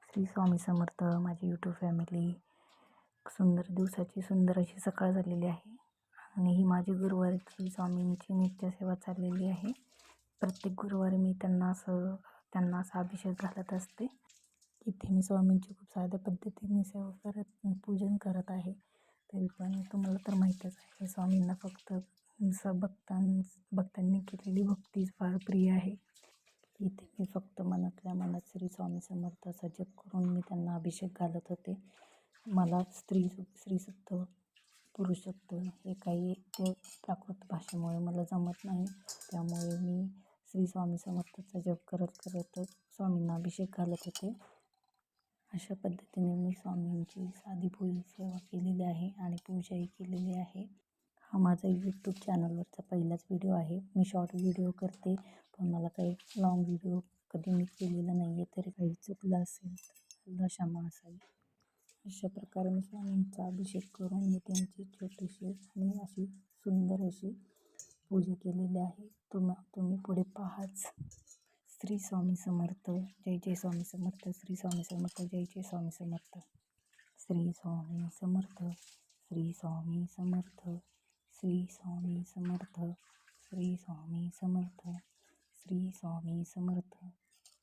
श्री स्वामी समर्थ. माझी YouTube family, सुंदर दिवसाची सुंदर अशी सकाळ झालेली आहे आणि ही माझी गुरुवारची स्वामींची नित्यसेवा चाललेली आहे. प्रत्येक गुरुवारी मी त्यांना असा अभिषेक घालत असते. इथे मी स्वामींची खूप साध्या पद्धतीने सेवा पूजन करत आहे. तरी पण तुम्हाला तर माहीतच आहे, स्वामींना फक्त भक्तांनी केलेली भक्तीच फार प्रिय आहे. इथे मी फक्त मनातल्या मनात श्री स्वामी समर्थाचा जप करून मी त्यांना अभिषेक घालत होते. मला स्त्रीसुक्त पुरुषसुक्त हे काही ते प्राकृत भाषेमुळे मला जमत नाही. त्यामुळे मी श्री स्वामी समर्थाचा जप करत स्वामींना अभिषेक घालत होते. अशा पद्धतीने मी स्वामींची साधी भोळी सेवा केलेली आहे आणि पूजाही केलेली आहे. हा माझा यूट्यूब चॅनलवरचा पहिलाच व्हिडिओ आहे. मी शॉर्ट व्हिडिओ करते, पण मला काही लॉंग व्हिडिओ कधी मी केलेला नाही आहे. तरी काही चुकलं असेल तर क्षमा असावी. अशा प्रकारे मी स्वामींचा अभिषेक करून मी त्यांची छोटीशी आणि अशी सुंदर अशी पूजा केलेली आहे. तुम्ही पुढे पाहाच. श्री स्वामी समर्थ. जय जय स्वामी समर्थ. श्री स्वामी समर्थ. जय जय स्वामी समर्थ. श्री स्वामी समर्थ. श्री स्वामी समर्थ. श्री स्वामी समर्थ. श्री स्वामी समर्थ. श्री स्वामी समर्थ.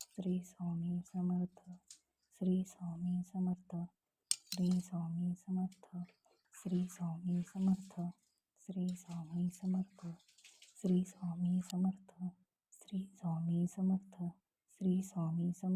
श्री स्वामी समर्थ. श्री स्वामी समर्थ. श्री स्वामी समर्थ. श्री स्वामी समर्थ. श्री स्वामी समर्थ. श्री स्वामी समर्थ. श्री स्वामी समर्थ. श्री स्वामी समर्थ.